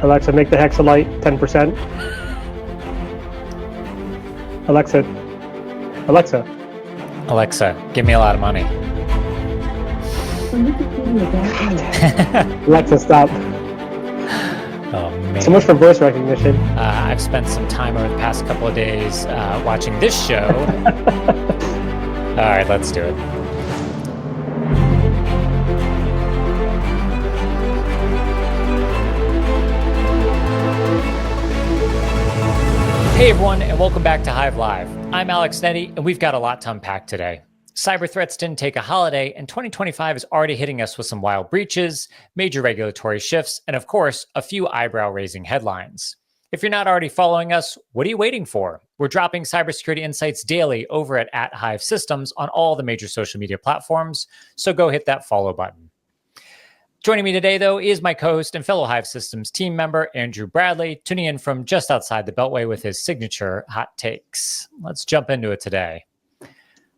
Alexa, make the hexalight 10%. Alexa, give me a lot of money. Alexa, stop. Oh, man. So much for voice recognition. I've spent some time over the past couple of days watching this show. All right, let's do it. Hey everyone, and welcome back to Hive Live. I'm Alex Nette, and we've got a lot to unpack today. Cyber threats didn't take a holiday, and 2025 is already hitting us with some wild breaches, major regulatory shifts, and of course, a few eyebrow-raising headlines. If you're not already following us, what are you waiting for? We're dropping cybersecurity insights daily over at Hive Systems on all the major social media platforms, so go hit that follow button. Joining me today, though, is my co-host and fellow Hive Systems team member, Andrew Bradley, tuning in from just outside the Beltway with his signature hot takes. Let's jump into it today.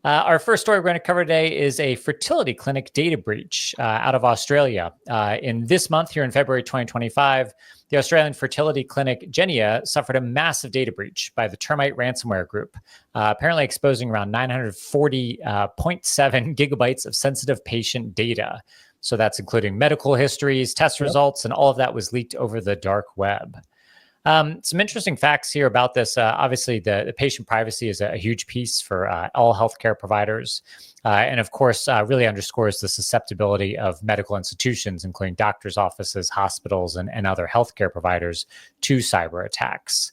Our first story we're going to cover today is a fertility clinic data breach out of Australia. In this month, here in February 2025, the Australian fertility clinic Genea suffered a massive data breach by the termite ransomware group, apparently exposing around 940.7 gigabytes of sensitive patient data. So that's including medical histories, test results, and all of that was leaked over the dark web. Some interesting facts here about this. Obviously, the patient privacy is a huge piece for all healthcare providers. And of course, really underscores the susceptibility of medical institutions, including doctors' offices, hospitals, and other healthcare providers to cyber attacks.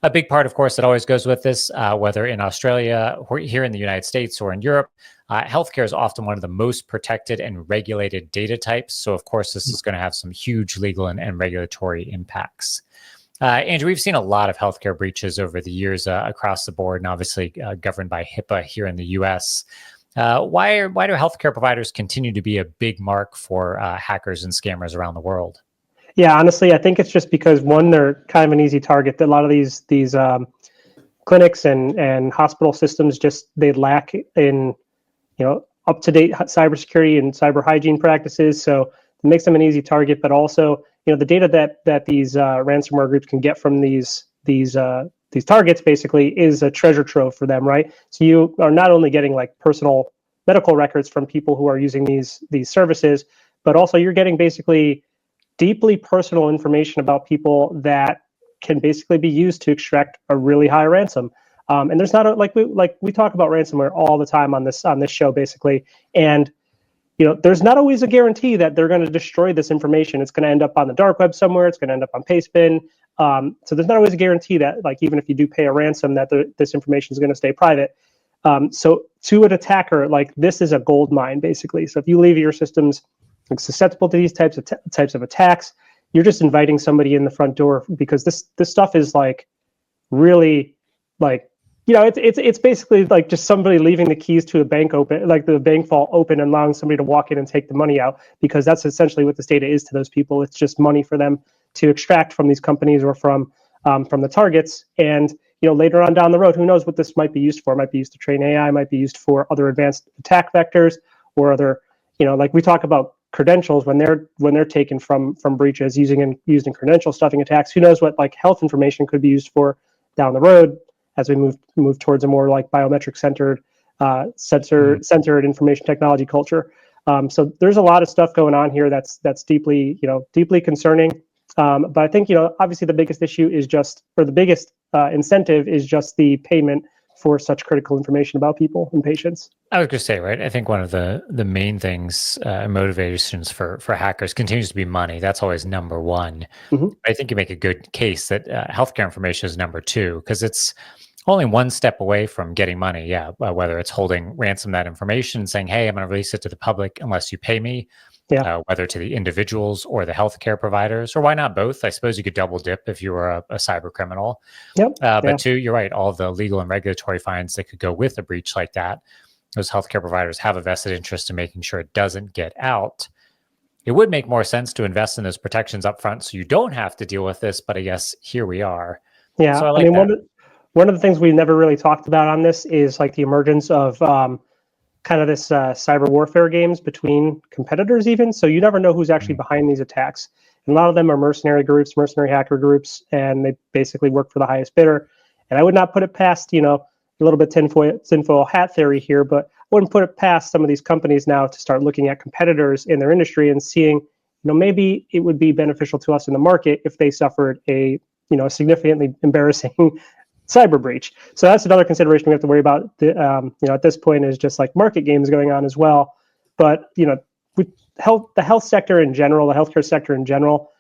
A big part, of course, that always goes with this, whether in Australia, or here in the United States, or in Europe, healthcare is often one of the most protected and regulated data types. So, of course, this is going to have some huge legal and regulatory impacts. Andrew, we've seen a lot of healthcare breaches over the years across the board, and obviously governed by HIPAA here in the U.S. Why do healthcare providers continue to be a big mark for hackers and scammers around the world? Yeah, honestly, I think it's just because, one, they're kind of an easy target. A lot of these clinics and hospital systems they lack in up-to-date cybersecurity and cyber hygiene practices. So it makes them an easy target. But also, the data that these ransomware groups can get from these targets basically is a treasure trove for them, right? So you are not only getting like personal medical records from people who are using these services, but also you're getting basically deeply personal information about people that can basically be used to extract a really high ransom. And there's not we talk about ransomware all the time on this show basically, and there's not always a guarantee that they're going to destroy this information. It's going to end up on the dark web somewhere. It's going to end up on Pastebin. So there's not always a guarantee that, like, even if you do pay a ransom, that this information is going to stay private. So to an attacker, like, this is a gold mine basically. So if you leave your systems susceptible to these types of attacks, you're just inviting somebody in the front door, because this stuff is like really like, it's basically like just somebody leaving the keys to a bank open, like the bank vault open, and allowing somebody to walk in and take the money out, because that's essentially what this data is to those people. It's just money for them to extract from these companies or from the targets. And later on down the road, who knows what this might be used for? It might be used to train AI, might be used for other advanced attack vectors, or other, like we talk about credentials when they're taken from breaches used in credential stuffing attacks. Who knows what like health information could be used for down the road as we move towards a more like biometric centered centered information technology culture. So there's a lot of stuff going on here that's deeply concerning. But I think obviously the biggest issue is the biggest incentive is just the payment for such critical information about people and patients. I was going to say, right, I think one of the main things, motivations for hackers continues to be money. That's always number one. Mm-hmm. I think you make a good case that healthcare information is number two, because it's only one step away from getting money. Yeah, whether it's holding ransom that information and saying, hey, I'm going to release it to the public unless you pay me. Yeah. Whether to the individuals or the healthcare providers, or why not both? I suppose you could double dip if you were a cyber criminal. Yep. But two, you're right, all the legal and regulatory fines that could go with a breach like that, those healthcare providers have a vested interest in making sure it doesn't get out. It would make more sense to invest in those protections up front so you don't have to deal with this, but I guess here we are. Yeah, so I mean, one of the things we never really talked about on this is like the emergence of kind of this cyber warfare games between competitors even. So you never know who's actually behind these attacks. And a lot of them are mercenary groups, mercenary hacker groups, and they basically work for the highest bidder. And I would not put it past, a little bit tinfoil hat theory here, but I wouldn't put it past some of these companies now to start looking at competitors in their industry and seeing, maybe it would be beneficial to us in the market if they suffered a, significantly embarrassing cyber breach. So that's another consideration we have to worry about. At this point is just like market games going on as well. But with the health sector in general, the healthcare sector in general,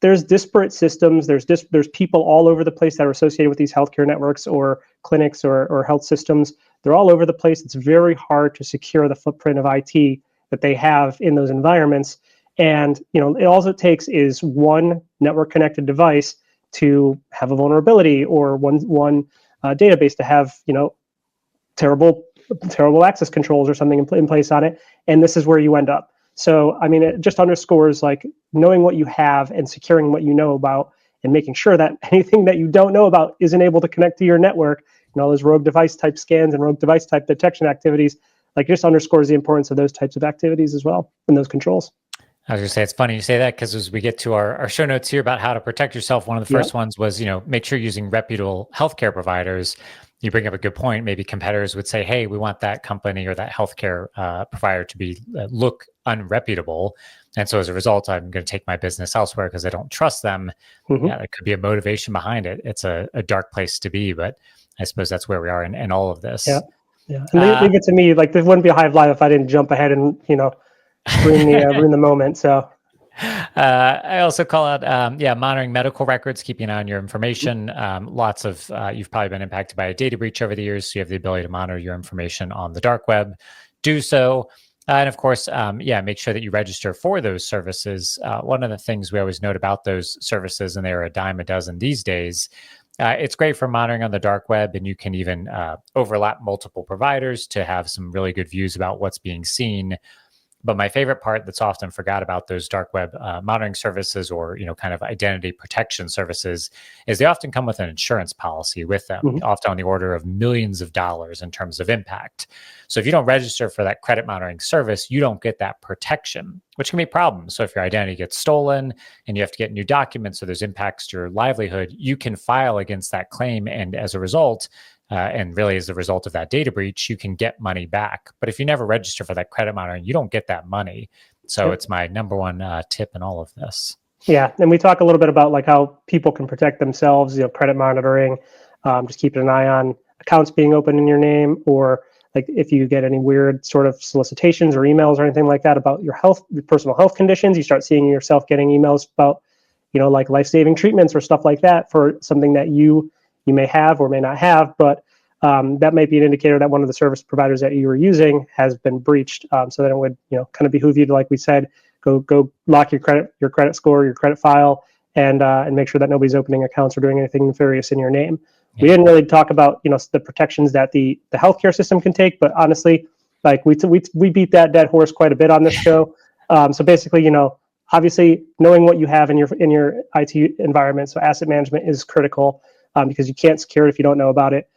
there's disparate systems. There's people all over the place that are associated with these healthcare networks or clinics or health systems. They're all over the place. It's very hard to secure the footprint of IT that they have in those environments. And all it takes is one network connected device to have a vulnerability, or one database to have terrible access controls or something in place on it, and this is where you end up. So I mean, it just underscores like knowing what you have and securing what you know about, and making sure that anything that you don't know about isn't able to connect to your network. Those rogue device type scans and rogue device type detection activities, like, just underscores the importance of those types of activities as well, and those controls. I was going to say, it's funny you say that, because as we get to our show notes here about how to protect yourself, one of the first ones was, make sure you're using reputable healthcare providers. You bring up a good point. Maybe competitors would say, hey, we want that company or that healthcare provider to look unreputable. And so as a result, I'm going to take my business elsewhere because I don't trust them. Mm-hmm. Yeah, there could be a motivation behind it. It's a dark place to be, but I suppose that's where we are in all of this. Yeah. And leave it to me. Like, there wouldn't be a Hive Live if I didn't jump ahead and, ruin the moment. So I also call out, monitoring medical records, keeping an eye on your information. Lots of, you've probably been impacted by a data breach over the years, so you have the ability to monitor your information on the dark web. Do so. And of course, make sure that you register for those services. One of the things we always note about those services, and they're a dime a dozen these days, it's great for monitoring on the dark web, and you can even overlap multiple providers to have some really good views about what's being seen. But my favorite part that's often forgot about those dark web monitoring services, or kind of identity protection services, is they often come with an insurance policy with them, often on the order of millions of dollars in terms of impact. So if you don't register for that credit monitoring service, you don't get that protection, which can be a problem. So if your identity gets stolen and you have to get new documents, or there's impacts to your livelihood, you can file against that claim, and as a result, and really as a result of that data breach, you can get money back. But if you never register for that credit monitoring, you don't get that money. So it's my number one tip in all of this. Yeah, and we talk a little bit about like how people can protect themselves, credit monitoring, just keeping an eye on accounts being open in your name, or like if you get any weird sort of solicitations or emails or anything like that about your personal health conditions, you start seeing yourself getting emails about, like life-saving treatments or stuff like that for something that you may have or may not have, but that might be an indicator that one of the service providers that you were using has been breached. So then it would, kind of behoove you to, like we said, go lock your credit score, your credit file, and make sure that nobody's opening accounts or doing anything nefarious in your name. Yeah. We didn't really talk about, the protections that the healthcare system can take, but honestly, like we beat that dead horse quite a bit on this show. So basically, obviously knowing what you have in your IT environment, so asset management is critical. Because you can't secure it if you don't know about it.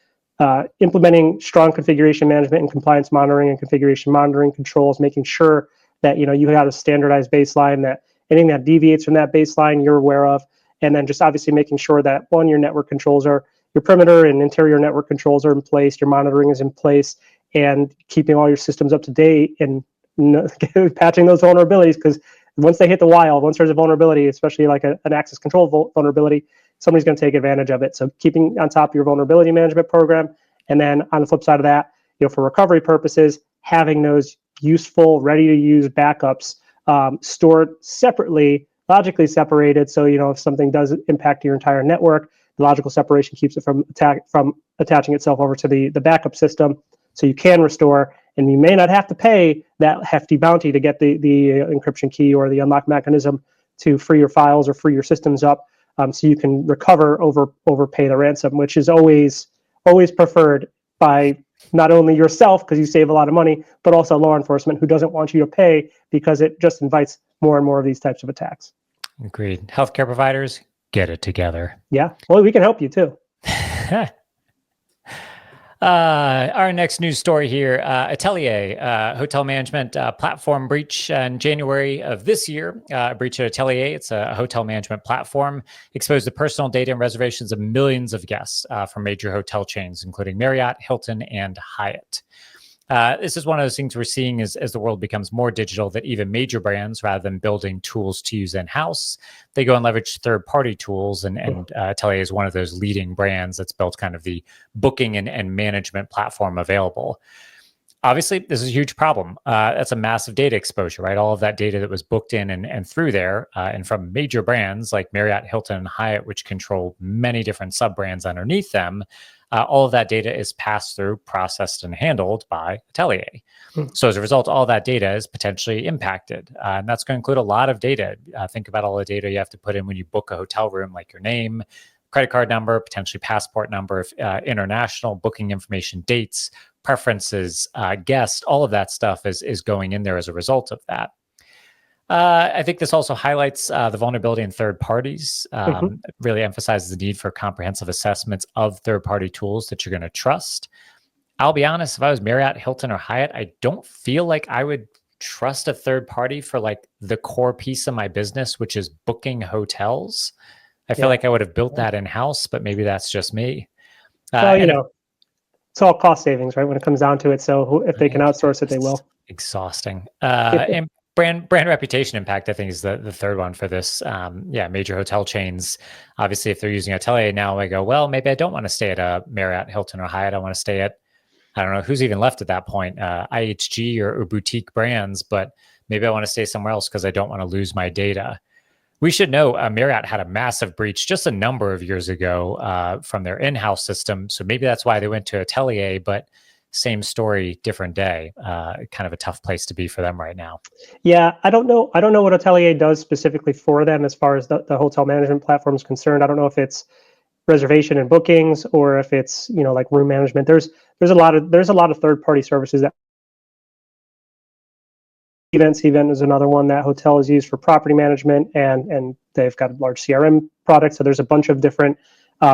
Implementing strong configuration management and compliance monitoring and configuration monitoring controls, making sure that you have a standardized baseline, that anything that deviates from that baseline you're aware of, and then just obviously making sure that your network controls your perimeter and interior network controls are in place, your monitoring is in place, and keeping all your systems up to date and patching those vulnerabilities, because once they hit the wild, once there's a vulnerability, especially like an access control vulnerability, somebody's going to take advantage of it. So keeping on top of your vulnerability management program. And then on the flip side of that, for recovery purposes, having those useful, ready to use backups stored separately, logically separated. So, if something does impact your entire network, the logical separation keeps it from attaching itself over to the backup system. So you can restore, and you may not have to pay that hefty bounty to get the encryption key or the unlock mechanism to free your files or free your systems up. So you can recover overpay the ransom, which is always preferred by not only yourself, because you save a lot of money, but also law enforcement, who doesn't want you to pay because it just invites more and more of these types of attacks. Agreed. Healthcare providers, get it together. Yeah. Well, we can help you too. Our next news story here, Otelier, hotel management platform breach in January of this year. A breach at Otelier, it's a hotel management platform, exposed the personal data and reservations of millions of guests from major hotel chains, including Marriott, Hilton, and Hyatt. This is one of those things we're seeing as the world becomes more digital, that even major brands, rather than building tools to use in-house, they go and leverage third-party tools. And Otelier is one of those leading brands that's built kind of the booking and management platform available. Obviously, this is a huge problem. That's a massive data exposure, right? All of that data that was booked in and through there, and from major brands like Marriott, Hilton, and Hyatt, which control many different sub-brands underneath them. All of that data is passed through, processed, and handled by Otelier. So as a result, all that data is potentially impacted. And that's going to include a lot of data. Think about all the data you have to put in when you book a hotel room, like your name, credit card number, potentially passport number, international booking information, dates, preferences, guests, all of that stuff is going in there as a result of that. I think this also highlights the vulnerability in third parties. It really emphasizes the need for comprehensive assessments of third-party tools that you're going to trust. I'll be honest, if I was Marriott, Hilton, or Hyatt, I don't feel like I would trust a third party for like the core piece of my business, which is booking hotels. I feel like I would have built that in-house, but maybe that's just me. Well, it's all cost savings, right? When it comes down to it. So if they can outsource it, they will. Exhausting. And brand reputation impact, I think, is the third one for this. Major hotel chains. Obviously, if they're using Otelier now, I go, well, maybe I don't want to stay at a Marriott, Hilton, or Hyatt. I want to stay at, I don't know who's even left at that point, IHG or boutique brands, but maybe I want to stay somewhere else because I don't want to lose my data. We should know Marriott had a massive breach just a number of years ago from their in-house system. So maybe that's why they went to Otelier, but same story, different day. Kind of a tough place to be for them right now. Yeah, I don't know what Otelier does specifically for them as far as the hotel management platform is concerned. I don't know if it's reservation and bookings or if it's like room management. There's a lot of third-party services that. Event is another one that hotels use for property management, and they've got a large CRM product. So there's a bunch of different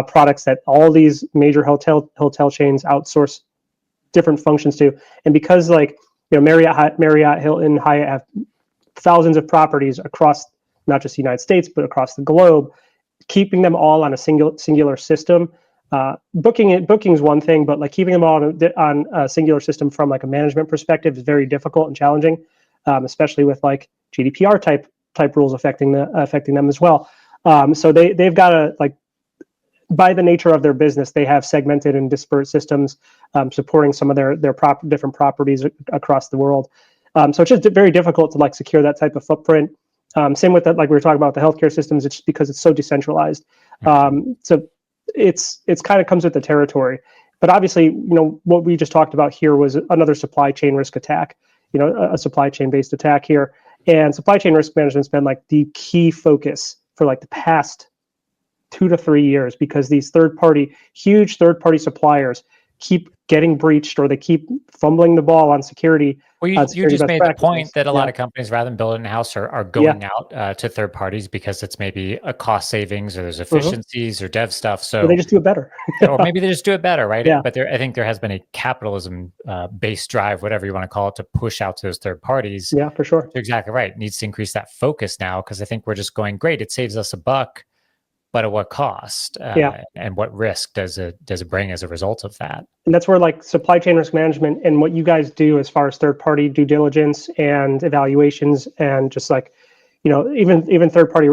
products that all these major hotel chains outsource different functions to. And because Marriott, Hilton, Hyatt have thousands of properties across not just the United States but across the globe, keeping them all on a singular system. Booking is one thing, but like keeping them all on a singular system from like a management perspective is very difficult and challenging. Especially with like GDPR type rules affecting them as well. So they've got to, like, by the nature of their business, they have segmented and disparate systems supporting some of their different properties across the world. So it's just very difficult to like secure that type of footprint. Same with that, like we were talking about the healthcare systems. It's just because it's so decentralized. So it's kind of comes with the territory. But obviously, what we just talked about here was another supply chain risk attack. A supply chain based attack here, and supply chain risk management has been like the key focus for like the past 2 to 3 years, because these huge third party suppliers keep getting breached, or they keep fumbling the ball on security. Well, you just made the point that a lot of companies, rather than build it in-house, are going out to third parties because it's maybe a cost savings, or there's efficiencies or dev stuff. So they just do it better. or maybe they just do it better, right? Yeah. But I think there has been a capitalism based drive, whatever you want to call it, to push out to those third parties. Yeah, for sure. You're exactly right. It needs to increase that focus now, because I think we're just going, great, it saves us $1, but at what cost? And what risk does it bring as a result of that? And that's where like supply chain risk management and what you guys do as far as third party due diligence and evaluations, and just like, even third party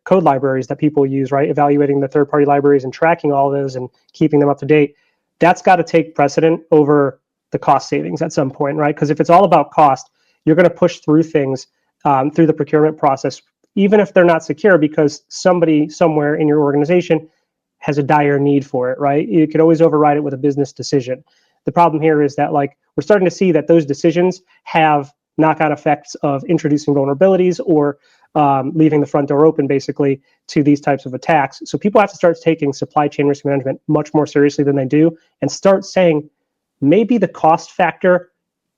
code libraries that people use, right? Evaluating the third party libraries and tracking all of those and keeping them up to date. That's got to take precedent over the cost savings at some point, right? Because if it's all about cost, you're going to push through things through the procurement process, even if they're not secure, because somebody somewhere in your organization has a dire need for it, right? You could always override it with a business decision. The problem here is that like we're starting to see that those decisions have knock-on effects of introducing vulnerabilities or leaving the front door open basically to these types of attacks. So people have to start taking supply chain risk management much more seriously than they do, and start saying maybe the cost factor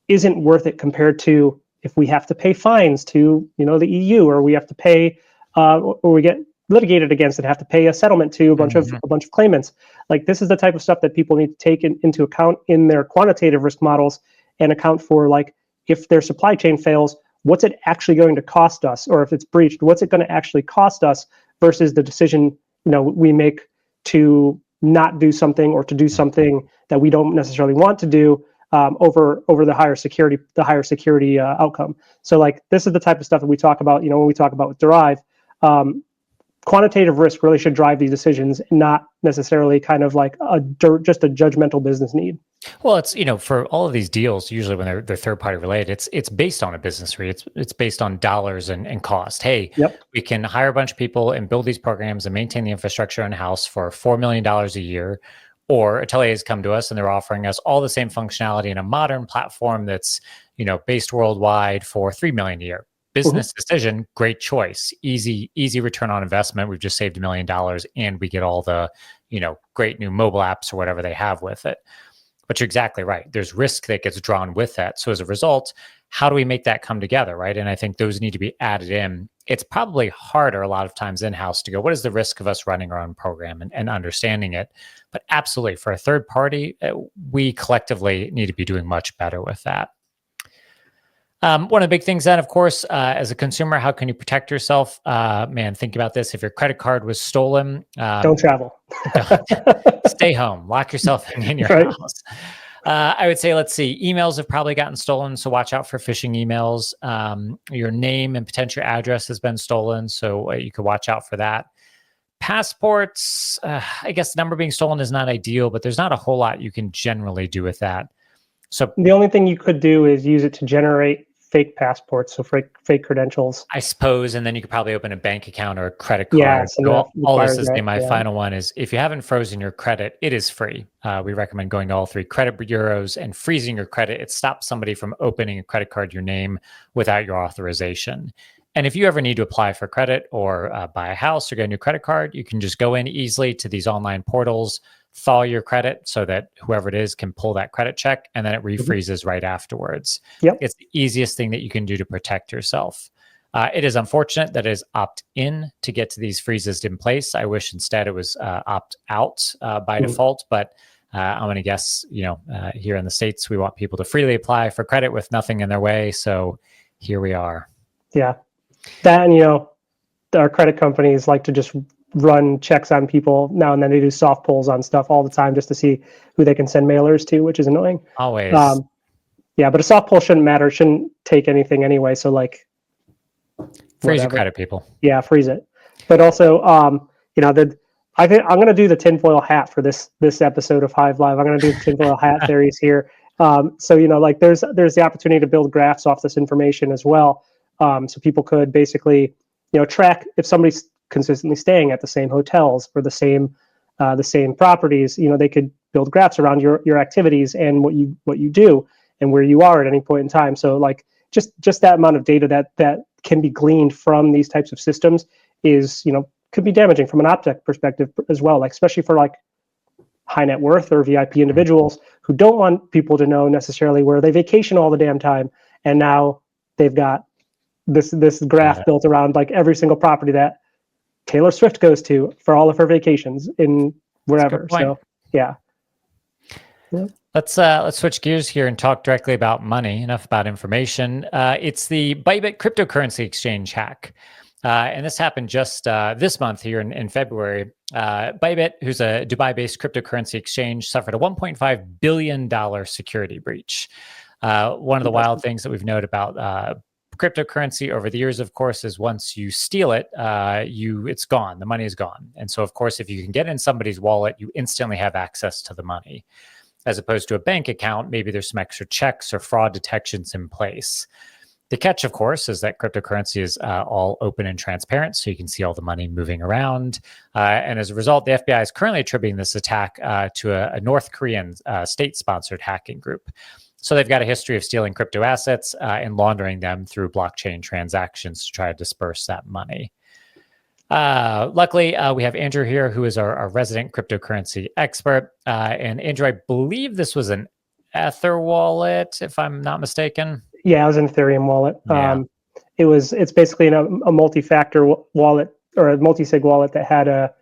isn't worth it compared to if we have to pay fines to the EU, or we have to pay or we get litigated against and have to pay a settlement to a bunch of claimants. Like, this is the type of stuff that people need to take into account in their quantitative risk models, and account for, like, if their supply chain fails, what's it actually going to cost us? Or if it's breached, what's it going to actually cost us, versus the decision we make to not do something, or to do something that we don't necessarily want to do, over the higher security outcome. So, like, this is the type of stuff that we talk about, when we talk about with Derive. Quantitative risk really should drive these decisions, not necessarily kind of like just a judgmental business need. Well, it's, for all of these deals, usually when they're third party related, it's based on a business need. It's based on dollars and cost. Hey, we can hire a bunch of people and build these programs and maintain the infrastructure in house for $4 million a year. Or Otelier has come to us and they're offering us all the same functionality in a modern platform that's, based worldwide for $3 million a year. Business decision, great choice, easy return on investment. We've just saved $1 million, and we get all the, great new mobile apps or whatever they have with it. But you're exactly right. There's risk that gets drawn with that. So as a result, how do we make that come together, right? And I think those need to be added in. It's probably harder a lot of times in-house to go, what is the risk of us running our own program and understanding it? But absolutely, for a third party, we collectively need to be doing much better with that. One of the big things then, of course, as a consumer, how can you protect yourself? Man, think about this. If your credit card was stolen, don't travel. Stay home. Lock yourself in your house. I would say, let's see, emails have probably gotten stolen, so watch out for phishing emails. Your name and potential address has been stolen, so you could watch out for that. Passports, I guess the number being stolen is not ideal, but there's not a whole lot you can generally do with that. So the only thing you could do is use it to generate fake passports, so fake credentials, I suppose, and then you could probably open a bank account or a credit card. Yeah, so all this is my final one is, if you haven't frozen your credit, it is free. We recommend going to all 3 credit bureaus and freezing your credit. It stops somebody from opening a credit card your name without your authorization. And if you ever need to apply for credit or buy a house or get a new credit card, you can just go in easily to these online portals, thaw your credit so that whoever it is can pull that credit check, and then it refreezes right afterwards. It's the easiest thing that you can do to protect yourself. It is unfortunate that it is opt-in to get to these freezes in place. I wish instead it was opt-out by default, but I'm going to guess, here in the States, we want people to freely apply for credit with nothing in their way. So here we are. Yeah. That, and, our credit companies like to just run checks on people now and then. They do soft pulls on stuff all the time just to see who they can send mailers to, which is annoying. Always. Yeah, but a soft pull shouldn't take anything anyway. So, like, freeze your credit, people. Yeah, freeze it. But also, I think I'm going to do the tinfoil hat for this episode of Hive Live. I'm going to do the tinfoil hat theories here. So, like, there's the opportunity to build graphs off this information as well. So people could basically, track if somebody's consistently staying at the same hotels for the same properties. They could build graphs around your activities and what you do and where you are at any point in time. So, like, just that amount of data that can be gleaned from these types of systems is, could be damaging from an optic perspective as well. Like, especially for, like, high net worth or VIP individuals who don't want people to know necessarily where they vacation all the damn time, and now they've got this graph built around, like, every single property that Taylor Swift goes to for all of her vacations in wherever. So yeah. Let's switch gears here and talk directly about money. Enough about information. It's the Bybit cryptocurrency exchange hack. And this happened just this month here in February. Bybit, who's a Dubai-based cryptocurrency exchange, suffered a $1.5 billion security breach. One of the wild things that we've noted about cryptocurrency over the years, of course, is once you steal it, it's gone. The money is gone. And so, of course, if you can get in somebody's wallet, you instantly have access to the money. As opposed to a bank account, maybe there's some extra checks or fraud detections in place. The catch, of course, is that cryptocurrency is all open and transparent, so you can see all the money moving around. And as a result, the FBI is currently attributing this attack to a North Korean state-sponsored hacking group. So they've got a history of stealing crypto assets and laundering them through blockchain transactions to try to disperse that money. Luckily, we have Andrew here, who is our resident cryptocurrency expert. And Andrew, I believe this was an Ether wallet, if I'm not mistaken. Yeah, it was an Ethereum wallet. Yeah. It's basically a multi-factor wallet or a multi-sig wallet that had a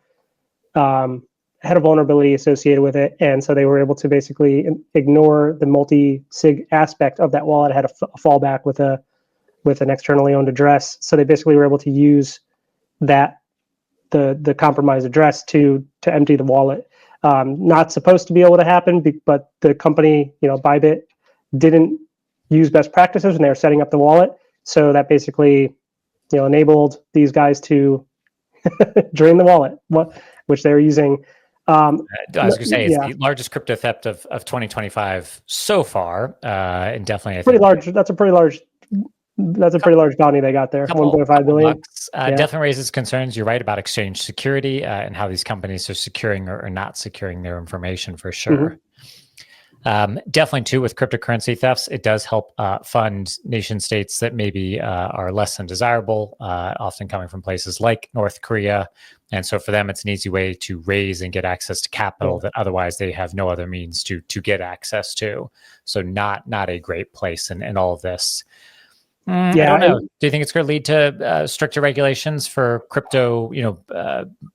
vulnerability associated with it, and so they were able to basically ignore the multi-sig aspect of that wallet. It had a fallback with an externally owned address, so they basically were able to use that the compromised address to empty the wallet. Not supposed to be able to happen, but the company, Bybit, didn't use best practices when they were setting up the wallet, so that basically enabled these guys to drain the wallet, which they were using. I was going to say, it's the largest crypto theft of 2025 so far, and definitely pretty large. That's a pretty large bounty they got there. 1.5 billion. Definitely raises concerns. You're right about exchange security and how these companies are securing or not securing their information for sure. Definitely too, with cryptocurrency thefts, it does help fund nation states that maybe are less than desirable, often coming from places like North Korea. And so for them, it's an easy way to raise and get access to capital that otherwise they have no other means to get access to. So not a great place in all of this. I don't know. Do you think it's going to lead to stricter regulations for crypto,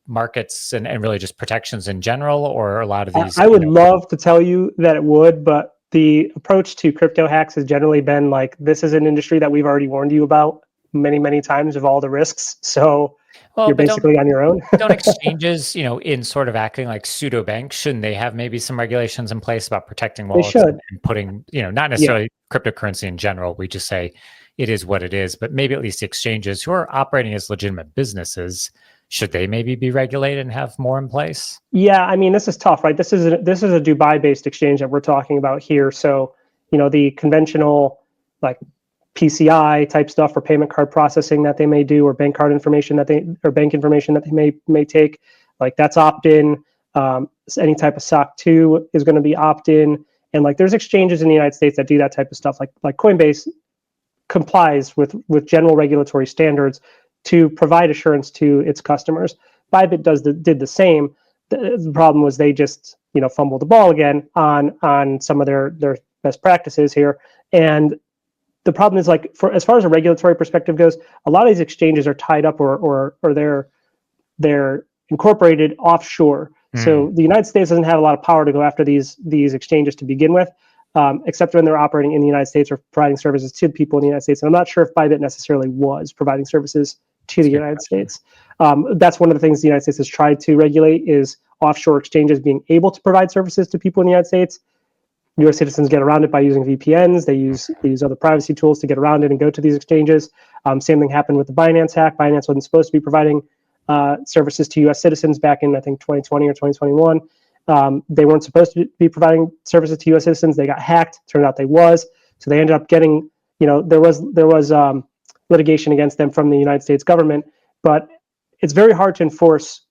markets and really just protections in general, or a lot of these? I would love to tell you that it would, but the approach to crypto hacks has generally been like, this is an industry that we've already warned you about many, many times of all the risks. So you're basically on your own. Don't exchanges, in sort of acting like pseudo banks, shouldn't they have maybe some regulations in place about protecting wallets and putting, not necessarily cryptocurrency in general. We just say it is what it is, but maybe at least exchanges who are operating as legitimate businesses, should they maybe be regulated and have more in place? Yeah, I mean, this is tough, right? This is a Dubai-based exchange that we're talking about here. So, the conventional like PCI type stuff for payment card processing that they may do, or bank card information or bank information that they may take, like that's opt-in. Any type of SOC 2 is going to be opt-in, and like there's exchanges in the United States that do that type of stuff. Like Coinbase complies with general regulatory standards to provide assurance to its customers. Bybit did the same. The problem was they just fumbled the ball again on some of their best practices here. And the problem is, like, as far as a regulatory perspective goes, a lot of these exchanges are tied up or they're incorporated offshore. So the United States doesn't have a lot of power to go after these exchanges to begin with. Except when they're operating in the United States or providing services to people in the United States. And I'm not sure if Bybit necessarily was providing services to the United States. That's one of the things the United States has tried to regulate, is offshore exchanges being able to provide services to people in the United States. U.S. citizens get around it by using VPNs. They use other privacy tools to get around it and go to these exchanges. Same thing happened with the Binance hack. Binance wasn't supposed to be providing services to U.S. citizens back in, I think, 2020 or 2021. They weren't supposed to be providing services to U.S. citizens. They got hacked. Turned out they was. So they ended up getting, there was litigation against them from the United States government. But it's very hard to enforce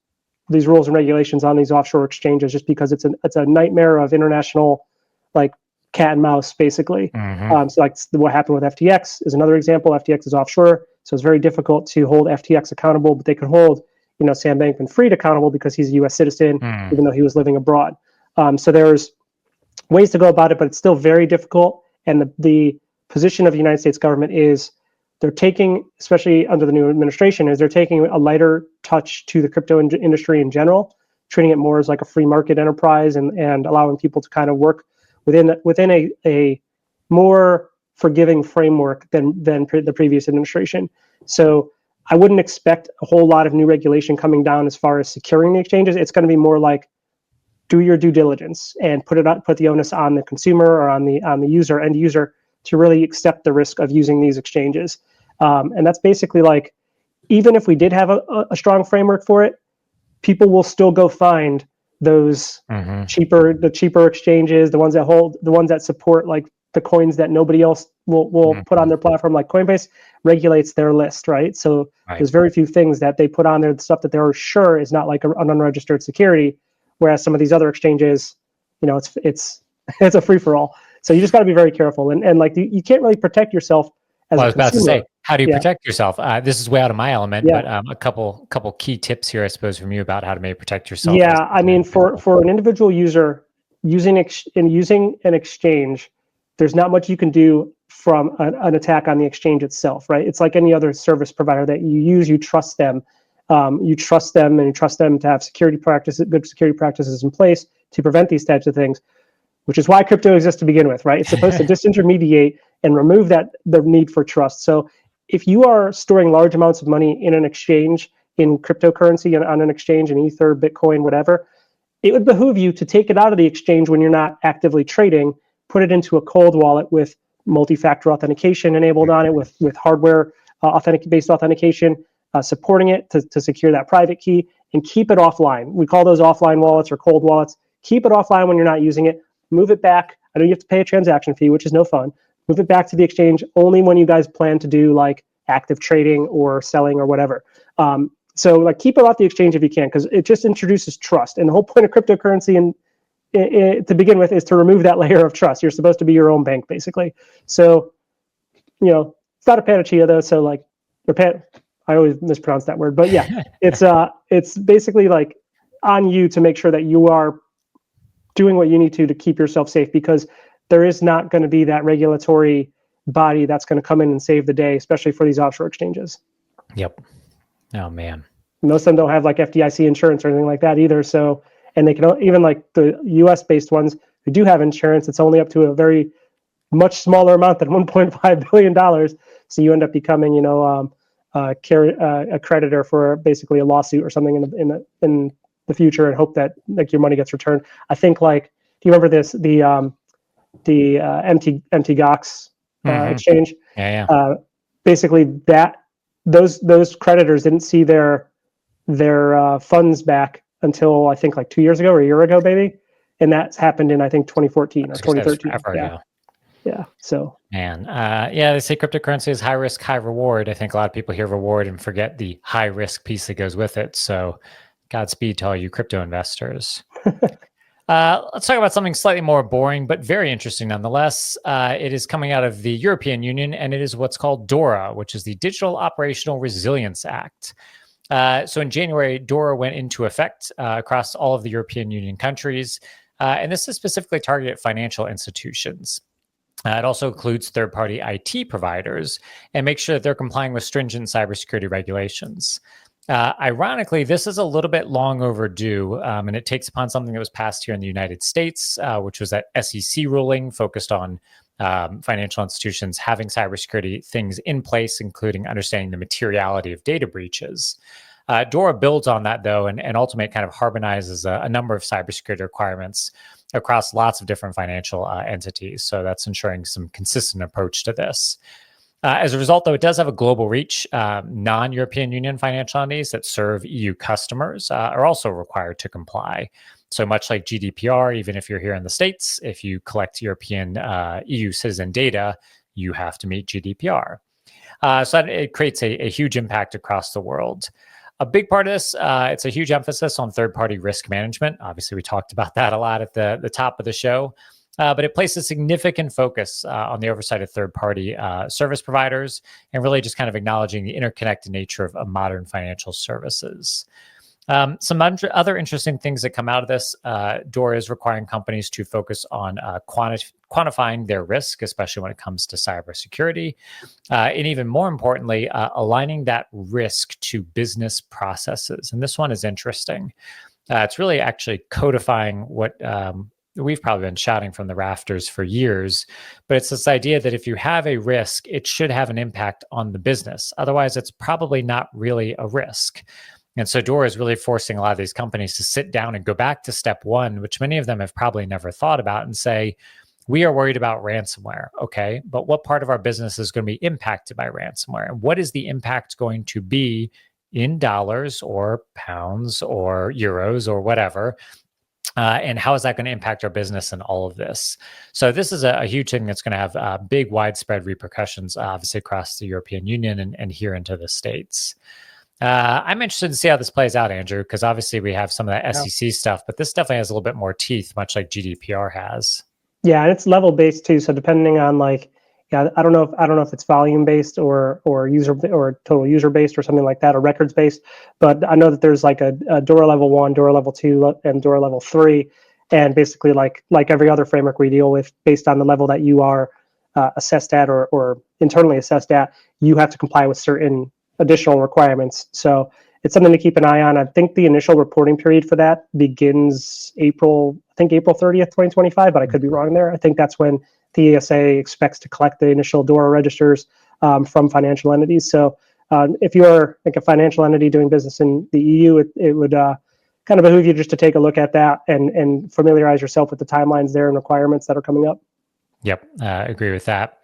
these rules and regulations on these offshore exchanges, just because it's a nightmare of international, like, cat and mouse, basically. So like what happened with FTX is another example. FTX is offshore, so it's very difficult to hold FTX accountable, but they could hold Sam Bankman-Fried accountable because he's a U.S. citizen, even though he was living abroad. So there's ways to go about it, but it's still very difficult. And the position of the United States government is they're taking, especially under the new administration, is they're taking a lighter touch to the crypto industry in general, treating it more as like a free market enterprise and allowing people to kind of work within a more forgiving framework than the previous administration. So I wouldn't expect a whole lot of new regulation coming down as far as securing the exchanges. It's going to be more like, do your due diligence and put the onus on the consumer or on the end user to really accept the risk of using these exchanges. And that's basically like, even if we did have a strong framework for it, people will still go find those cheaper exchanges, the ones that support like the coins that nobody else will put on their platform. Like Coinbase regulates their list, right? So there's very few things that they put on there, the stuff that they're sure is not like an unregistered security. Whereas some of these other exchanges, it's a free for all. So you just got to be very careful, and like you can't really protect yourself as a consumer. I was about to say, how do you protect yourself? This is way out of my element, but a couple key tips here, I suppose, from you about how to maybe protect yourself. Yeah, I mean, for an individual user using an exchange, there's not much you can do from an attack on the exchange itself, right? It's like any other service provider that you use, you trust them. you trust them, and you trust them to have good security practices in place to prevent these types of things, which is why crypto exists to begin with, right? It's supposed to disintermediate and remove the need for trust. So if you are storing large amounts of money in an exchange, in cryptocurrency, and on an exchange, in Ether, Bitcoin, whatever, it would behoove you to take it out of the exchange when you're not actively trading, put it into a cold wallet with multi-factor authentication enabled on it, with hardware based authentication, supporting it to secure that private key, and keep it offline. We call those offline wallets or cold wallets. Keep it offline when you're not using it. Move it back. I know you have to pay a transaction fee, which is no fun. Move it back to the exchange only when you guys plan to do like active trading or selling or whatever. So like keep it off the exchange if you can, because it just introduces trust. And the whole point of cryptocurrency to begin with is to remove that layer of trust. You're supposed to be your own bank, basically. So, it's not a panacea though. So like, I always mispronounce that word, but yeah, it's basically like on you to make sure that you are doing what you need to keep yourself safe, because there is not going to be that regulatory body that's going to come in and save the day, especially for these offshore exchanges. Yep. Oh man. Most of them don't have like FDIC insurance or anything like that either. So, and they can even like the US based ones who do have insurance, it's only up to a very much smaller amount than $1.5 billion. So you end up becoming, a creditor for basically a lawsuit or something in the future, and hope that like your money gets returned. I think like, do you remember this, the MT Gox exchange? Yeah. Basically those creditors didn't see their funds back until I think like 2 years ago or a year ago, maybe. And that's happened in I think 2014 or 2013. Yeah. So man, they say cryptocurrency is high risk, high reward. I think a lot of people hear reward and forget the high risk piece that goes with it. So Godspeed to all you crypto investors. Let's talk about something slightly more boring, but very interesting nonetheless. It is coming out of the European Union, and it is what's called DORA, which is the Digital Operational Resilience Act. So in January, DORA went into effect across all of the European Union countries, and this is specifically targeted at financial institutions. It also includes third-party IT providers and makes sure that they're complying with stringent cybersecurity regulations. Ironically, this is a little bit long overdue, and it takes upon something that was passed here in the United States, which was that SEC ruling focused on financial institutions having cybersecurity things in place, including understanding the materiality of data breaches. DORA builds on that, though, and ultimately kind of harmonizes a number of cybersecurity requirements across lots of different financial entities. So that's ensuring some consistent approach to this. As a result, though, it does have a global reach. Non-European Union financial entities that serve EU customers are also required to comply. So much like GDPR, even if you're here in the States, if you collect European EU citizen data, you have to meet GDPR. So it creates a huge impact across the world. A big part of this, it's a huge emphasis on third-party risk management. Obviously, we talked about that a lot at the top of the show. But it places significant focus on the oversight of third-party service providers, and really just kind of acknowledging the interconnected nature of modern financial services. Some other interesting things that come out of this, DORA is requiring companies to focus on quantifying their risk, especially when it comes to cybersecurity, and even more importantly, aligning that risk to business processes. And this one is interesting. It's really actually codifying what we've probably been shouting from the rafters for years, but it's this idea that if you have a risk, it should have an impact on the business. Otherwise, it's probably not really a risk. And so DORA is really forcing a lot of these companies to sit down and go back to step one, which many of them have probably never thought about, and say, we are worried about ransomware. Okay, but what part of our business is going to be impacted by ransomware? And what is the impact going to be in dollars or pounds or euros or whatever? And how is that going to impact our business and all of this? So this is a huge thing that's going to have big, widespread repercussions, obviously, across the European Union and here into the States. I'm interested to see how this plays out, Andrew, because obviously we have some of that SEC stuff, but this definitely has a little bit more teeth, much like GDPR has. Yeah, and it's level based too. So depending on I don't know if it's volume based or user or total user based or something like that, or records based. But I know that there's like a DORA level 1, DORA level 2, and DORA level 3, and basically like every other framework we deal with, based on the level that you are assessed at or internally assessed at, you have to comply with certain additional requirements. So it's something to keep an eye on. I think the initial reporting period for that begins April 30th, 2025, but I could be wrong there. I think that's when the ESA expects to collect the initial DORA registers from financial entities. So if you're like a financial entity doing business in the EU, it would kind of behoove you just to take a look at that and familiarize yourself with the timelines there and requirements that are coming up. Yep, I agree with that.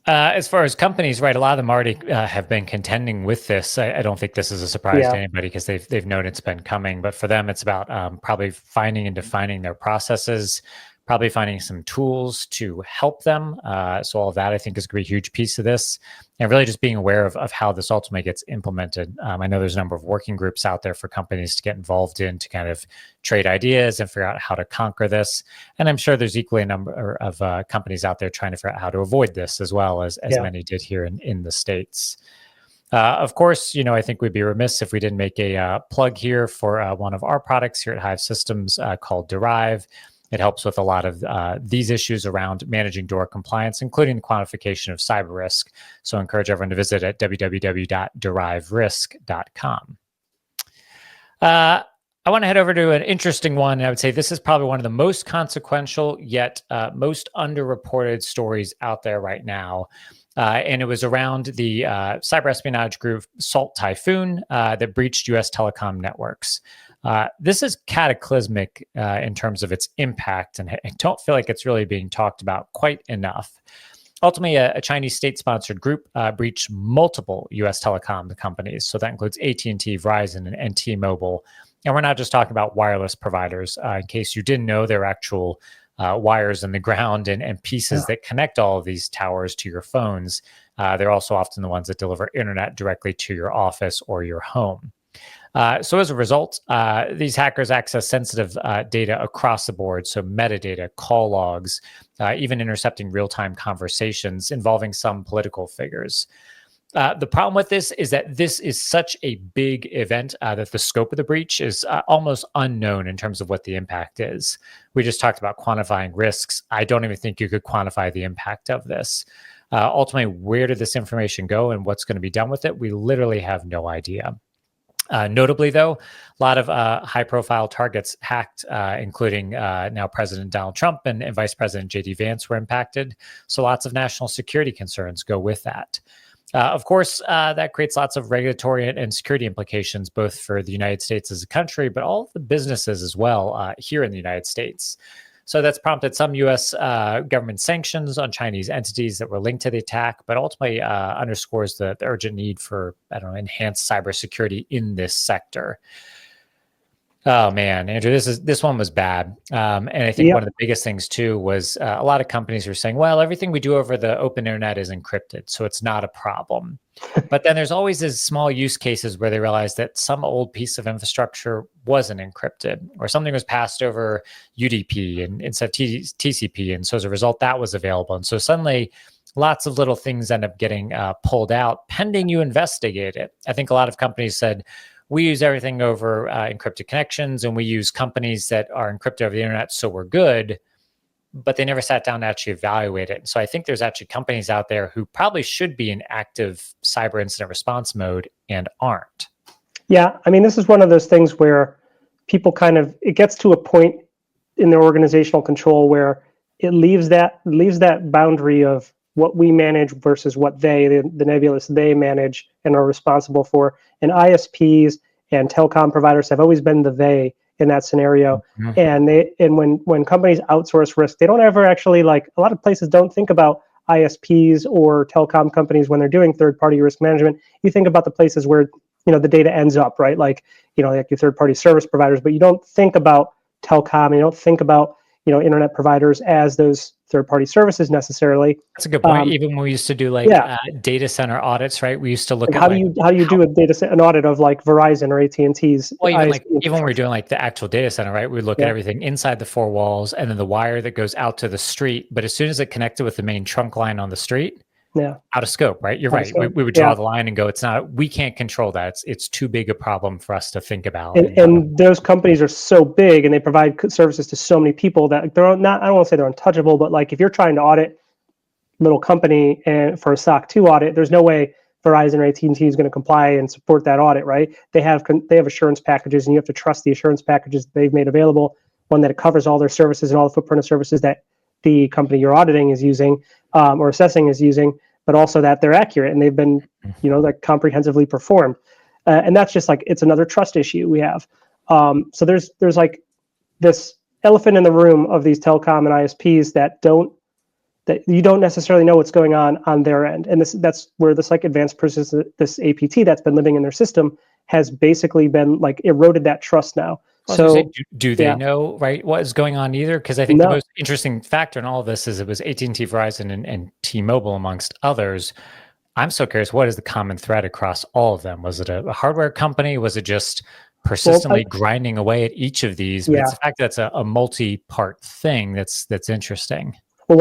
As far as companies, right, a lot of them already have been contending with this. I don't think this is a surprise to anybody because they've known it's been coming. But for them, it's about probably finding and defining their processes, probably finding some tools to help them. So all of that, I think, is going to be a huge piece of this. And really just being aware of how this ultimately gets implemented. I know there's a number of working groups out there for companies to get involved in to kind of trade ideas and figure out how to conquer this. And I'm sure there's equally a number of companies out there trying to figure out how to avoid this as well as many did here in the States. Of course, I think we'd be remiss if we didn't make a plug here for one of our products here at Hive Systems called Derive. It helps with a lot of these issues around managing DORA compliance, including the quantification of cyber risk. So I encourage everyone to visit at www.deriverisk.com. I want to head over to an interesting one. I would say this is probably one of the most consequential yet most underreported stories out there right now. And it was around the cyber-espionage group Salt Typhoon that breached U.S. telecom networks. This is cataclysmic in terms of its impact, and I don't feel like it's really being talked about quite enough. Ultimately, a Chinese state-sponsored group breached multiple U.S. telecom companies. So that includes AT&T, Verizon, and T-Mobile. And we're not just talking about wireless providers. In case you didn't know, they're actual wires in the ground and pieces that connect all of these towers to your phones. They're also often the ones that deliver internet directly to your office or your home. So as a result, these hackers access sensitive data across the board. So metadata, call logs, even intercepting real-time conversations involving some political figures. The problem with this is that this is such a big event that the scope of the breach is almost unknown in terms of what the impact is. We just talked about quantifying risks. I don't even think you could quantify the impact of this. Ultimately, where did this information go and what's going to be done with it? We literally have no idea. Notably, though, a lot of high-profile targets hacked, including now President Donald Trump and Vice President J.D. Vance were impacted. So lots of national security concerns go with that. Of course, that creates lots of regulatory and security implications, both for the United States as a country, but all of the businesses as well here in the United States. So that's prompted some U.S. Government sanctions on Chinese entities that were linked to the attack, but ultimately underscores the urgent need for, enhanced cybersecurity in this sector. Oh man, Andrew, this one was bad. And I think one of the biggest things too was a lot of companies were saying, well, everything we do over the open internet is encrypted, so it's not a problem. But then there's always these small use cases where they realize that some old piece of infrastructure wasn't encrypted, or something was passed over UDP and instead of TCP. And so as a result, that was available. And so suddenly lots of little things end up getting pulled out pending you investigate it. I think a lot of companies said, we use everything over encrypted connections, and we use companies that are encrypted over the internet, so we're good. But they never sat down to actually evaluate it. So I think there's actually companies out there who probably should be in active cyber incident response mode and aren't. Yeah, I mean, this is one of those things where people it gets to a point in their organizational control where it leaves that boundary of what we manage versus what the nebulous they manage and are responsible for. And ISPs and telecom providers have always been the they in that scenario. Mm-hmm. And when companies outsource risk, they don't ever actually, like a lot of places don't think about ISPs or telecom companies when they're doing third-party risk management. You think about the places where the data ends up, right? Like your third-party service providers, but you don't think about telecom, you don't think about internet providers as those third-party services necessarily. That's a good point. Even when we used to do data center audits, right? We used to look at how do you do an audit of like Verizon or AT&T's? Well, even when we're doing like the actual data center, right? We look at everything inside the four walls and then the wire that goes out to the street. But as soon as it connected with the main trunk line on the street, out of scope, right? You're right. We would draw the line and go, we can't control that. It's too big a problem for us to think about. And those companies are so big and they provide services to so many people that they're not, I don't want to say they're untouchable, but like if you're trying to audit little company and for a SOC 2 audit, there's no way Verizon or AT&T is going to comply and support that audit, right? They have assurance packages, and you have to trust the assurance packages they've made available. One that it covers all their services and all the footprint of services that the company you're auditing is using or assessing is using, but also that they're accurate and they've been, like comprehensively performed. And that's just like, it's another trust issue we have. So there's like this elephant in the room of these telecom and ISPs that you don't necessarily know what's going on their end. And that's where this like advanced persistent, this APT that's been living in their system has basically been like eroded that trust now. So do they know, right, what is going on either? Because I think the most interesting factor in all of this is it was AT&T, Verizon, and T-Mobile, amongst others. I'm so curious, what is the common thread across all of them? Was it a hardware company? Was it just persistently grinding away at each of these? But it's the fact that it's a multi-part thing that's interesting. Well,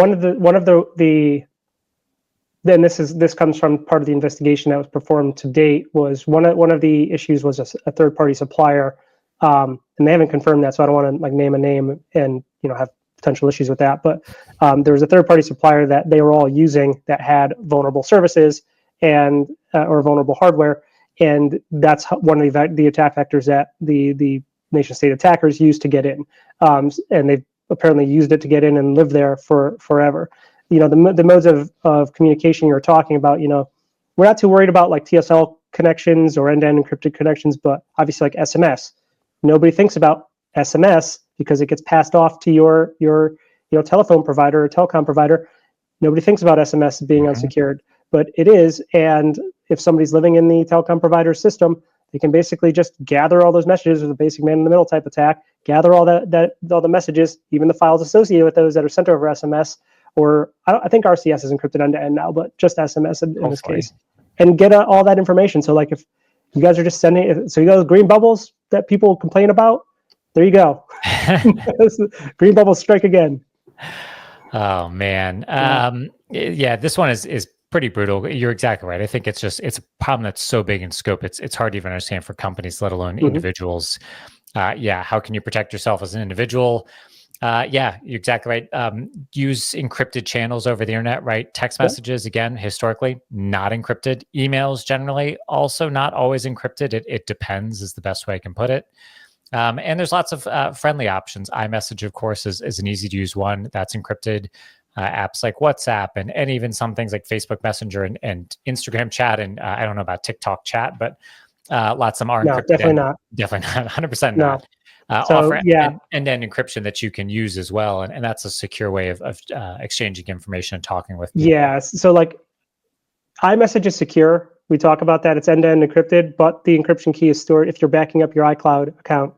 then this comes from part of the investigation that was performed to date. Was one of the issues was a third-party supplier. And they haven't confirmed that, so I don't want to like name a name and have potential issues with that. But there was a third-party supplier that they were all using that had vulnerable services and or vulnerable hardware, and that's one of the attack vectors that the nation-state attackers used to get in. And they've apparently used it to get in and live there for forever. The modes of communication you're talking about. We're not too worried about like TSL connections or end-to-end encrypted connections, but obviously like SMS. Nobody thinks about SMS because it gets passed off to your telephone provider or telecom provider. Nobody thinks about SMS being unsecured, but it is. And if somebody's living in the telecom provider system, they can basically just gather all those messages with a basic man-in-the-middle type attack, gather all all the messages, even the files associated with those that are sent over SMS, or I think RCS is encrypted end-to-end now, but just SMS in this case, and get all that information. So like if you guys are just sending it, so you got those green bubbles that people complain about, there you go. Green bubbles strike again. Oh man. This one is pretty brutal. You're exactly right. I think it's a problem that's so big in scope. It's hard to even understand for companies, let alone individuals. How can you protect yourself as an individual? You're exactly right. Use encrypted channels over the internet, right? Text messages, again, historically, not encrypted. Emails, generally, also not always encrypted. It depends is the best way I can put it. And there's lots of friendly options. iMessage, of course, is an easy-to-use one that's encrypted. Apps like WhatsApp and even some things like Facebook Messenger and Instagram chat. And I don't know about TikTok chat, but lots of them are encrypted. Definitely not. Definitely not. 100% no. not. Offer end-to-end encryption that you can use as well. And that's a secure way of exchanging information and talking with people. Yeah. So like iMessage is secure. We talk about that. It's end-to-end encrypted, but the encryption key is stored. If you're backing up your iCloud account,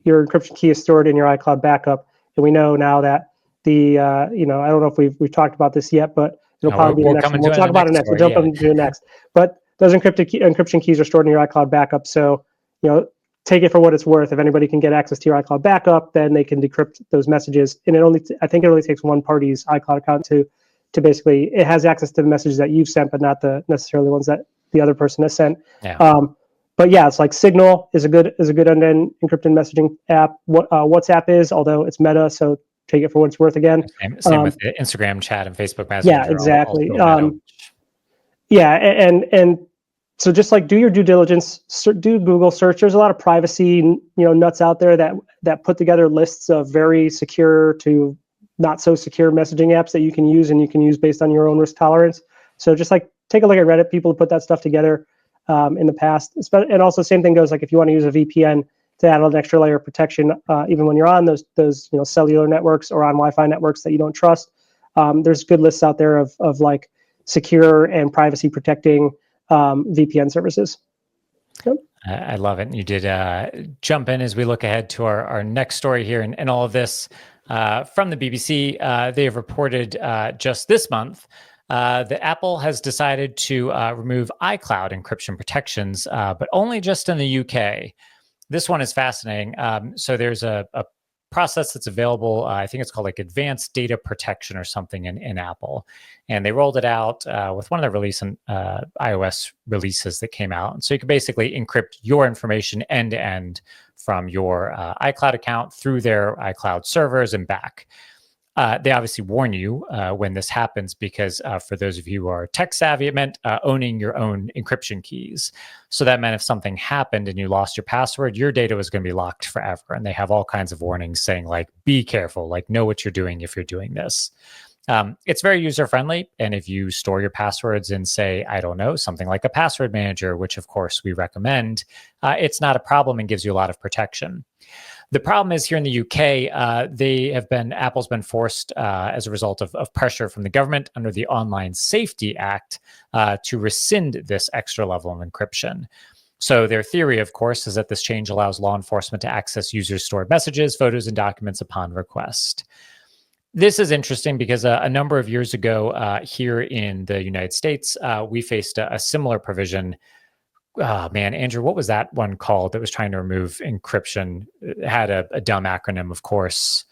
your encryption key is stored in your iCloud backup. And we know now that I don't know if we've talked about this yet, but it'll probably be the next one. We'll talk about it next. We'll jump into the next. But those encryption keys are stored in your iCloud backup. So, take it for what it's worth. If anybody can get access to your iCloud backup, then they can decrypt those messages. And I think it only takes one party's iCloud account to basically, it has access to the messages that you've sent, but not necessarily the ones that the other person has sent. Yeah. But yeah, it's like Signal is a good end-to-end encrypted messaging app. WhatsApp is, although it's Meta, so take it for what it's worth again. Same with the Instagram chat and Facebook Messenger. Yeah, exactly. And so just like do your due diligence, do Google search. There's a lot of privacy, nuts out there that put together lists of very secure to not so secure messaging apps that you can use and you can use based on your own risk tolerance. So just like take a look at Reddit. People put that stuff together in the past. And also same thing goes like if you want to use a VPN to add an extra layer of protection, even when you're on those cellular networks or on Wi-Fi networks that you don't trust. There's good lists out there of like secure and privacy protecting VPN services. Yep. I love it. You did jump in as we look ahead to our next story here and all of this from the BBC. They have reported just this month that Apple has decided to remove iCloud encryption protections, but only just in the UK. This one is fascinating. So there's a process that's available. I think it's called like advanced data protection or something in Apple. And they rolled it out with one of the iOS releases that came out. And so you can basically encrypt your information end to end from your iCloud account through their iCloud servers and back. They obviously warn you when this happens because for those of you who are tech savvy, it meant owning your own encryption keys. So that meant if something happened and you lost your password, your data was going to be locked forever. And they have all kinds of warnings saying like, be careful, like know what you're doing if you're doing this. It's very user friendly. And if you store your passwords in, say, I don't know, something like a password manager, which of course we recommend, it's not a problem and gives you a lot of protection. The problem is here in the UK, Apple's been forced as a result of pressure from the government under the Online Safety Act to rescind this extra level of encryption. So their theory, of course, is that this change allows law enforcement to access users' stored messages, photos, and documents upon request. This is interesting because a number of years ago here in the United States, we faced a similar provision. Oh man, Andrew, what was that one called that was trying to remove encryption? It had a dumb acronym, of course.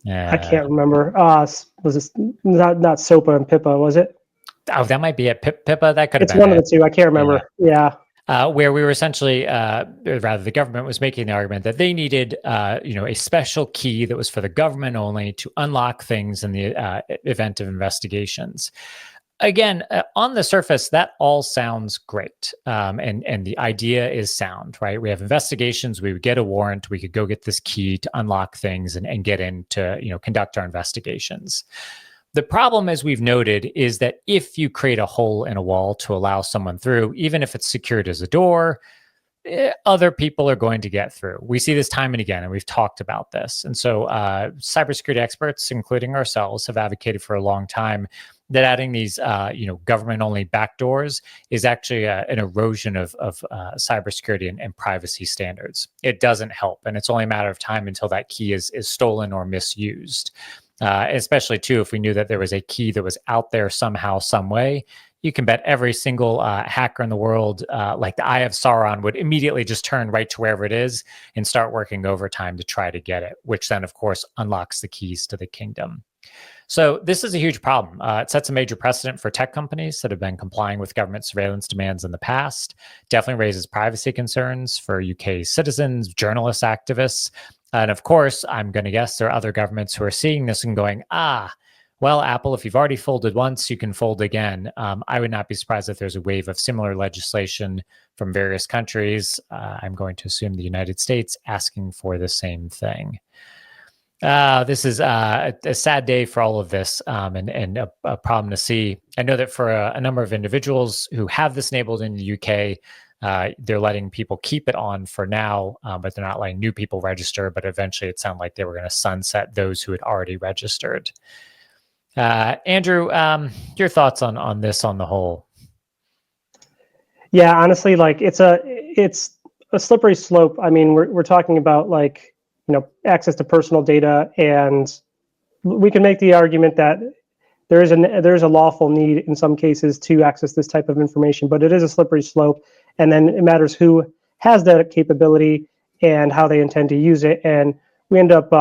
I can't remember. Was this not SOPA and PIPA, was it? Oh, that might be it. PIPA, that could have been It's one of the two. I can't remember. Yeah. Where we were essentially, rather, the government was making the argument that they needed, a special key that was for the government only to unlock things in the event of investigations. Again, on the surface, that all sounds great, and the idea is sound, right? We have investigations. We would get a warrant. We could go get this key to unlock things and get in to conduct our investigations. The problem, as we've noted, is that if you create a hole in a wall to allow someone through, even if it's secured as a door, other people are going to get through. We see this time and again, and we've talked about this. And so cybersecurity experts, including ourselves, have advocated for a long time that adding these government-only backdoors is actually an erosion of cybersecurity and privacy standards. It doesn't help, and it's only a matter of time until that key is stolen or misused. Especially too, if we knew that there was a key that was out there somehow, some way, you can bet every single hacker in the world, like the Eye of Sauron, would immediately just turn right to wherever it is and start working overtime to try to get it, which then, of course, unlocks the keys to the kingdom. So this is a huge problem. It sets a major precedent for tech companies that have been complying with government surveillance demands in the past. Definitely raises privacy concerns for UK citizens, journalists, activists. And of course, I'm going to guess there are other governments who are seeing this and going, well, Apple, if you've already folded once, you can fold again. I would not be surprised if there's a wave of similar legislation from various countries. I'm going to assume the United States asking for the same thing. This is a sad day for all of this and a problem to see. I know that for a number of individuals who have this enabled in the UK, they're letting people keep it on for now, but they're not letting new people register. But eventually it sounded like they were going to sunset those who had already registered. Andrew, your thoughts on this on the whole? Yeah, honestly, like it's a slippery slope. I mean, we're talking about access to personal data, and we can make the argument that there is a lawful need in some cases to access this type of information, but it is a slippery slope, and then it matters who has that capability and how they intend to use it, and we end up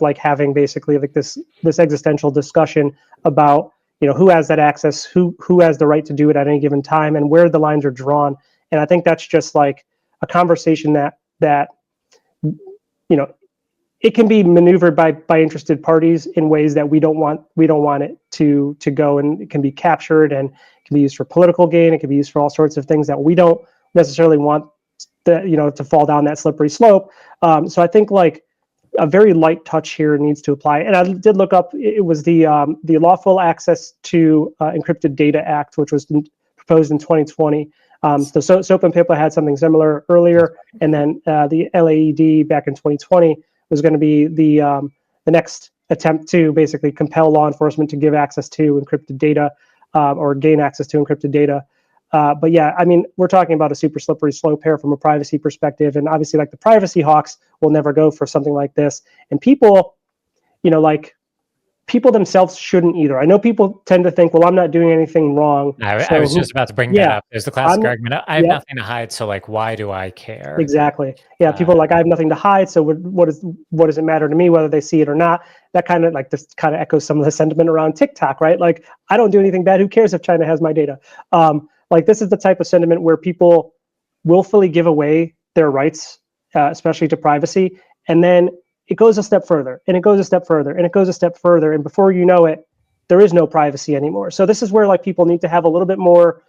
like having basically like this existential discussion about who has that access, who has the right to do it at any given time, and where the lines are drawn. And I think that's just like a conversation that it can be maneuvered by interested parties in ways that we don't want it to go, and it can be captured and it can be used for political gain. It can be used for all sorts of things that we don't necessarily want to fall down that slippery slope. So I think like a very light touch here needs to apply. And I did look up, it was the Lawful Access to Encrypted Data Act, which was proposed in 2020. So SOAP and PIPA had something similar earlier, and then the LAED back in 2020 was going to be the next attempt to basically compel law enforcement to give access to encrypted data or gain access to encrypted data. But yeah, I mean, we're talking about a super slippery slope here from a privacy perspective, and obviously, like the privacy hawks will never go for something like this, and people, people themselves shouldn't either. I know people tend to think, well, I'm not doing anything wrong. I was just about to bring that up. There's the classic argument. I have nothing to hide, so like, why do I care? Exactly. Yeah, people are like, I have nothing to hide, so what does it matter to me whether they see it or not? That kind of like this kind of echoes some of the sentiment around TikTok, right? Like, I don't do anything bad. Who cares if China has my data? Like, this is the type of sentiment where people willfully give away their rights, especially to privacy, and then it goes a step further, and it goes a step further, and it goes a step further, and before you know it, there is no privacy anymore. So this is where like people need to have a little bit more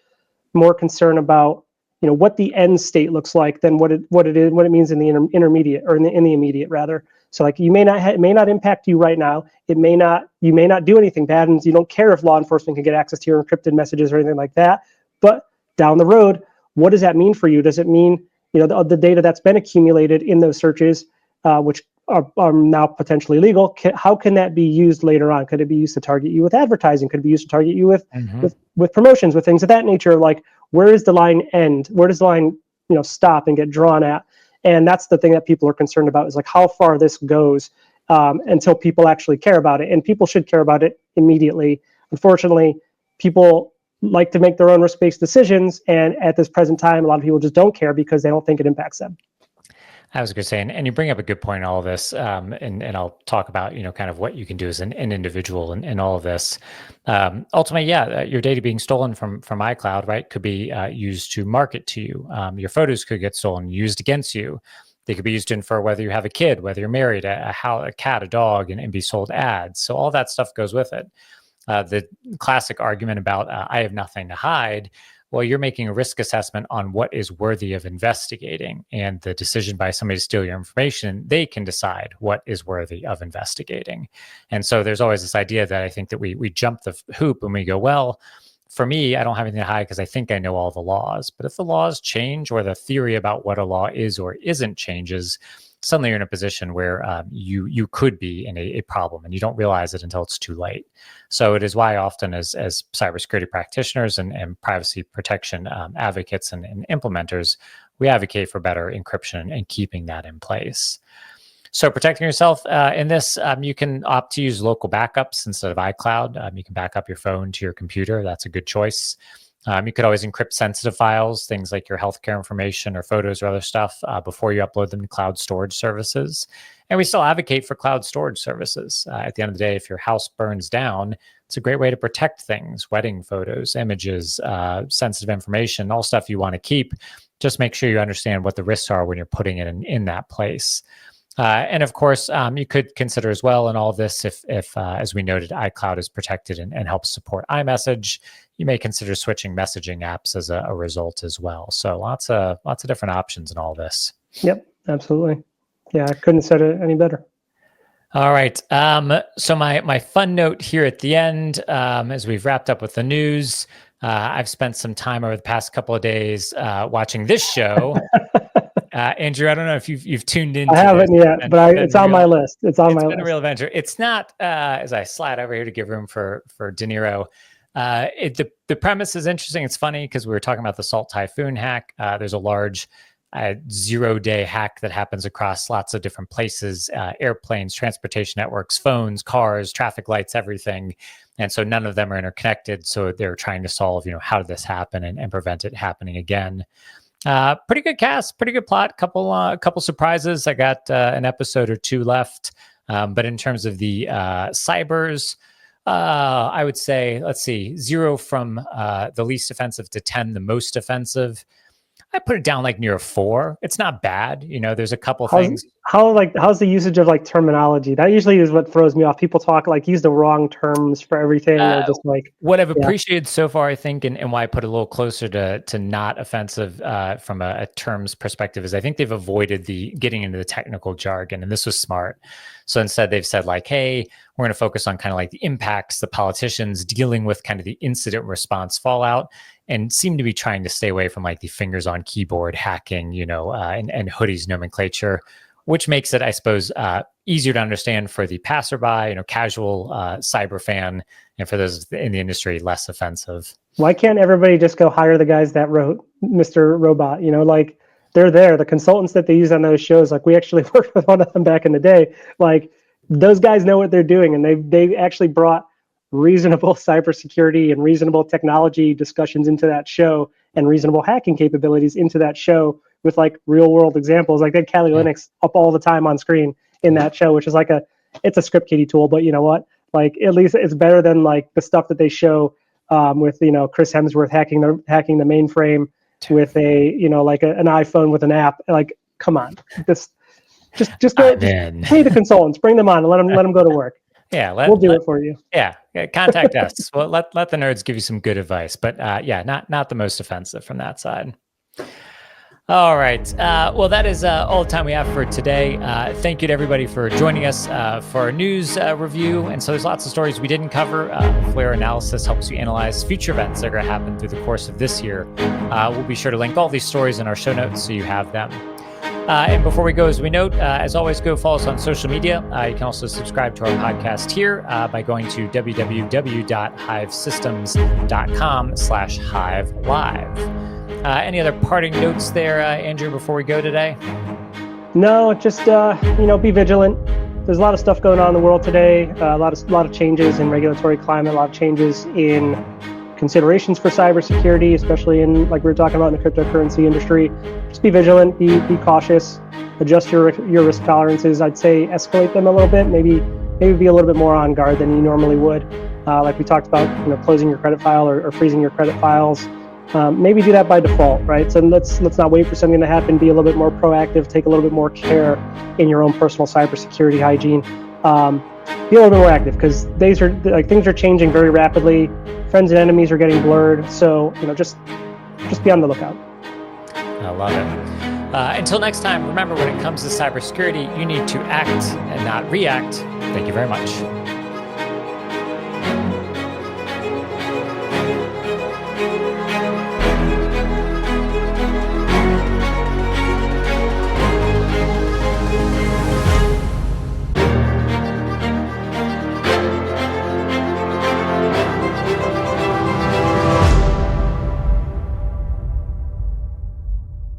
concern about, what the end state looks like than what it means in the intermediate, or in the immediate rather. So like it may not impact you right now. You may not do anything bad, and you don't care if law enforcement can get access to your encrypted messages or anything like that. But down the road, what does that mean for you? Does it mean the data that's been accumulated in those searches, which are now potentially legal? How can that be used later on? Could it be used to target you with advertising? Could it be used to target you with promotions, with things of that nature? Like, where does the line end? Where does the line stop and get drawn at? And that's the thing that people are concerned about, is like how far this goes until people actually care about it. And people should care about it immediately. Unfortunately, people like to make their own risk-based decisions, and at this present time, a lot of people just don't care because they don't think it impacts them. I was going to say, and you bring up a good point in all of this, and I'll talk about, kind of what you can do as an individual in all of this. Ultimately, your data being stolen from iCloud, right, could be used to market to you. Your photos could get stolen, used against you. They could be used to infer whether you have a kid, whether you're married, a cat, a dog, and be sold ads. So all that stuff goes with it. The classic argument about I have nothing to hide. Well, you're making a risk assessment on what is worthy of investigating, and the decision by somebody to steal your information, they can decide what is worthy of investigating. And so there's always this idea that I think that we jump the hoop and we go, well, for me, I don't have anything to hide because I think I know all the laws. But if the laws change, or the theory about what a law is or isn't changes, suddenly you're in a position where you could be in a problem, and you don't realize it until it's too late. So it is why often as cybersecurity practitioners and privacy protection advocates and implementers, we advocate for better encryption and keeping that in place. So protecting yourself in this, you can opt to use local backups instead of iCloud. You can back up your phone to your computer. That's a good choice. You could always encrypt sensitive files, things like your healthcare information or photos or other stuff, before you upload them to cloud storage services. And we still advocate for cloud storage services. At the end of the day, if your house burns down, it's a great way to protect things: wedding photos, images, sensitive information, all stuff you want to keep. Just make sure you understand what the risks are when you're putting it in that place. And of course, you could consider as well in all of this, if as we noted, iCloud is protected and helps support iMessage, you may consider switching messaging apps as a result as well. So lots of different options in all this. Yep, absolutely. Yeah, I couldn't have said it any better. All right. So my fun note here at the end, as we've wrapped up with the news, I've spent some time over the past couple of days watching this show. Andrew, I don't know if you've tuned in. I haven't yet, but it's on my list. It's been a real adventure. It's not, as I slide over here to give room for De Niro. The premise is interesting. It's funny because we were talking about the Salt Typhoon hack. There's a large 0-day hack that happens across lots of different places: airplanes, transportation networks, phones, cars, traffic lights, everything. And so none of them are interconnected. So they're trying to solve, how did this happen and prevent it happening again. Pretty good cast, pretty good plot. Couple surprises. I got an episode or two left. But in terms of the cybers, I would say, let's see, 0 from the least offensive to 10, the most offensive. I put it down like near a 4. It's not bad. There's a couple things. How's the usage of like terminology? That usually is what throws me off. People use the wrong terms for everything. Or just like what I've appreciated so far, I think, and why I put a little closer to not offensive from a terms perspective, is I think they've avoided the getting into the technical jargon, and this was smart. So instead, they've said like, hey, we're going to focus on kind of like the impacts, the politicians dealing with kind of the incident response fallout, and seem to be trying to stay away from like the fingers on keyboard hacking, and hoodies nomenclature, which makes it, I suppose, easier to understand for the passerby, casual cyber fan, and for those in the industry, less offensive. Why can't everybody just go hire the guys that wrote Mr. Robot? Like they're there. The consultants that they use on those shows, like we actually worked with one of them back in the day. Like those guys know what they're doing, and they actually brought reasonable cybersecurity and reasonable technology discussions into that show, and reasonable hacking capabilities into that show with like real world examples. Like they had Kali Linux up all the time on screen in that show, which is like it's a script kiddie tool, but you know what? Like at least it's better than like the stuff that they show with Chris Hemsworth hacking the mainframe with a like an iPhone with an app. Like come on, Just pay the consultants, bring them on, and let them go to work. Yeah, we'll do it for you. Yeah, contact us. Well, let the nerds give you some good advice, but yeah, not the most offensive from that side. All right. Well, that is all the time we have for today. Thank you to everybody for joining us for our news review. And so there's lots of stories we didn't cover. Hopefully our analysis helps you analyze future events that are going to happen through the course of this year. We'll be sure to link all these stories in our show notes so you have them. And before we go, as we note, as always, go follow us on social media. You can also subscribe to our podcast here by going to www.hivesystems.com/HiveLive. Any other parting notes there, Andrew, before we go today? No, just be vigilant. There's a lot of stuff going on in the world today. A lot of changes in regulatory climate. A lot of changes in considerations for cybersecurity, especially in, like we were talking about, in the cryptocurrency industry. Just be vigilant. Be cautious. Adjust your risk tolerances. I'd say escalate them a little bit. Maybe be a little bit more on guard than you normally would. Like we talked about, closing your credit file or freezing your credit files. Maybe do that by default, right? So let's not wait for something to happen. Be a little bit more proactive. Take a little bit more care in your own personal cybersecurity hygiene. Be a little bit more active because things are changing very rapidly. Friends and enemies are getting blurred. So just be on the lookout. I love it. Until next time, remember, when it comes to cybersecurity, you need to act and not react. Thank you very much.